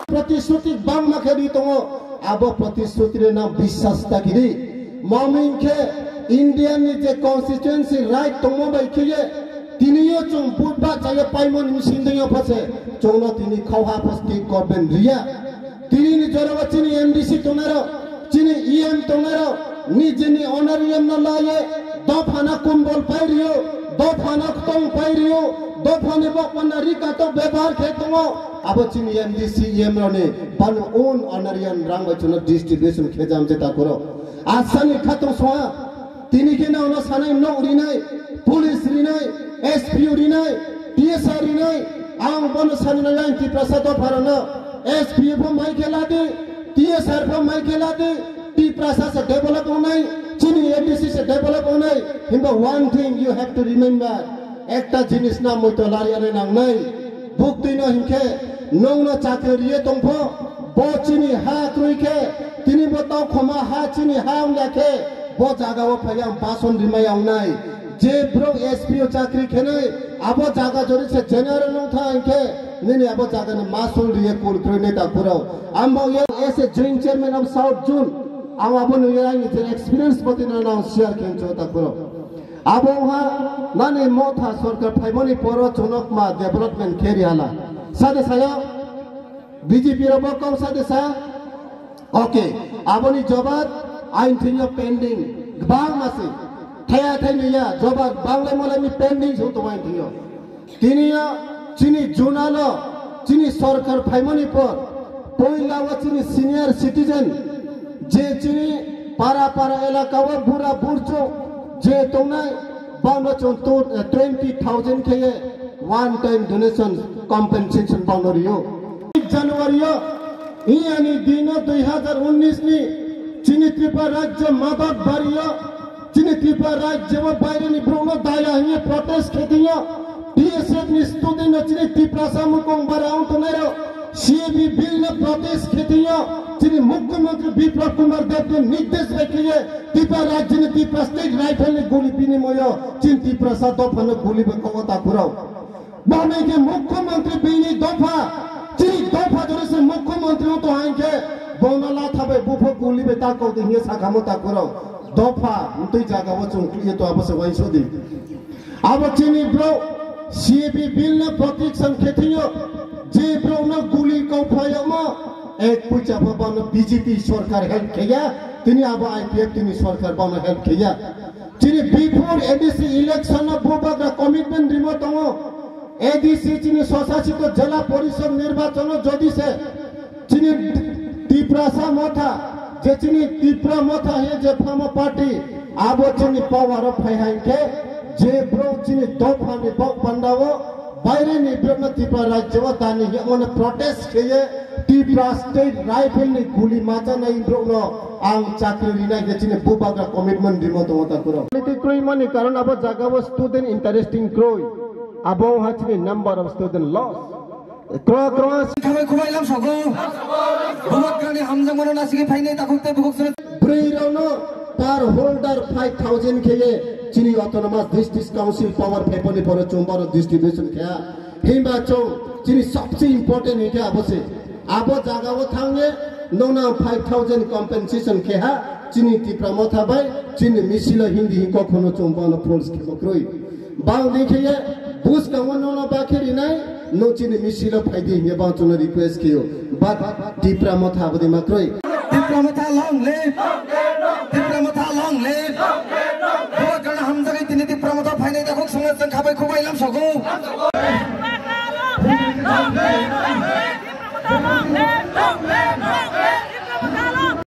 प्रतिश्रुति बांग मखेरी तंगो अब प्रतिश्रुति रे ना विश्वास ताकिरी ममिन के इंडियन नि जे कॉन्स्टिट्यूएंसी राइट तंगो बाइखिये तिनियो चों बुटबा चाहे पाइमन मिसिंदियो फसे चोंनो तिनी खौहा फस्टी गवर्नमेंट रिया तिनी नि जरवा चिनी एमडीसी तंगरो चिनी ईएम तंगरो नि जिनी ऑनरियम न लाये दफाना कुंबल पाइरियो दफाना तंग पाइरियो दफाने बकना रिका तो व्यवहार खेतंगो अब चिनी एमडीसी ईएम रने पन ओन ऑनरियम रांग बचन डिस्ट्रीब्यूशन खेजाम जेता करो आसानी खतो सोया तिनी के ना उना सानै न उरिनाय पुलिस रिनाय एसपी रिनाय टीएसआर रिनाय आं बन सानै लाइन ति प्रसाद फरन एसपी फो माइकेला दे टीएसआर फो माइकेला दे टी प्रसाद से डेवलप होनाय चिनी एमडीसी से डेवलप होनाय हिंबा one thing you have to remember एकटा जिनिस ना मतो लारियाने नांगनाय बुकतिनो हिंखे नौनो चाकरिये तंफो बोचिनी हा क्रुइखे तिनी बताव खमा हा चिनी हा उंगाखे बो जागाव फयाम पासन रिमायावनाय जे ब्रो एसपीओ चाकरी खेने आबो जागा जोरि से जनरल नथा हिंखे नेने आबो जागा ने मासुल रिये कुल क्रुइने ता पुरो आमबो ये S a joint chairman of south zone आम आबो नुयाई जे एक्सपीरियंस पतिना नाउ शेयर खेंचो ता पुरो आबो हा माने मोथा सरकार फाइमनि परो चुनक मा डेवलपमेंट खेरियाला सादे साया बीजेपी रो बकौ सादे सा ओके आबोनि जबाब आइन थिनो पेंडिंग बांग मासे थाया थाइनिया जबाब बांगले मलाइनि पेंडिंग छु तो आइन थियो तिनिया चिनी जुनालो चिनी सरकार फाइमनि पर पहिला व चिनी सीनियर सिटीजन जे चिनी पारा पारा इलाका व बुरा बुरचो जे तोनाय बानो चों 20,000 के वन टाइम डोनेशन कॉम्पेंसेशन बाउंडरियो जनवरी इयानी दिन 2019 नि चिनी त्रिपुरा राज्य मादक बारियो चिनी त्रिपुरा राज्य व बाइरनि ब्रोनो दाया हिए प्रोटेस्ट खेदियो टीएसएफ नि स्टूडेंट चिनी त्रिपुरा सामुकों बाराउं तनेरो सीबी बिल ने प्रोटेस्ट खेदियो चिनी मुख्यमंत्री विप्लव कुमार देव ने निर्देश रखिए त्रिपुरा राज्य ने त्रिपुरा स्टेट राइफल ने गोली पीने मोयो चिन त्रिपुरा सा दफा ने गोली बकवता कुराव बाने के मुख्यमंत्री बिनी दफा चिनी दफा जोरे से मुख्यमंत्री तो आएंगे बोनला थाबे बुफो गोली बे ता को दिए साखामो ता कुराव दफा उतई जागा वो चुनक्लिए तो आपसे वैसो दी अब चिनी ब्रो सीबी बिल ने प्रोटेक्शन खेथियो जे ब्रो न गोली को फयमा एक पूजा बाबा बीजेपी सरकार हेल्प किया तिनी अब आईपीएफ तिनी सरकार बानो हेल्प किया चिनी बिफोर एडीसी इलेक्शन बुबाग्रा कमिटमेंट रिमोट हो एडीसी चिनी स्वशासित जिला परिषद निर्वाचन जदि से चिनी त्रिपुरा सा मथा जे चिनी त्रिपुरा मथा हे जे फामा पार्टी अब चिनी पावर फाइहाइन के जे ब्रो चिनी दफा नि बक बंदावो बाइरे नि ब्रन त्रिपुरा राज्य व तानी हे मन प्रोटेस्ट किए त्रिपुरा स्टेट राइफल नि गोली माचा नै ब्रोनो आं चाकरी रिनाय के चिने बुबाग्रा कमिटमेंट रिमोट होता कुरो पॉलिटिक क्रोइ माने कारण अब जागा व स्टूडेंट इंटरेस्टिंग क्रोइ अब हाचनि नंबर ऑफ स्टूडेंट लॉस क्रो क्रो खाबाय खबायलाम सगो बुबाग्रानि हामजों मनो नासिगे फाइनै ताखुते बुगसरे ब्रैरावनो पर होल्डर 5000 के चिनी ऑटोनोमस डिस्ट्रिक्ट काउंसिल पावर फेपनि पर चोंबारो डिस्ट्रीब्यूशन क्या हिमा चो चिनी सबसे इंपोर्टेंट है क्या अबसे अब जागा वो थांगे नौना 5000 कॉम्पेंसेशन के हा चिनी त्रिपुरा मथा बाय चिनी मिसिला हिंदी हिको खनो चोंबानो फोर्स के मक्रोई बांग देखिए बुस का वनोना बाखेरी नाय नो चिनी मिसिला फाइदे हे बांग चोन रिक्वेस्ट कियो बट त्रिपुरा मथा बदि मक्रोई त्रिपुरा मथा लॉन्ग ले त्रिपुरा मथा लॉन्ग ले बुबाग्रा हम जगै तिनी त्रिपुरा मथा फाइनै देखो संगे जों खाबाय खबायलाम सगो Long live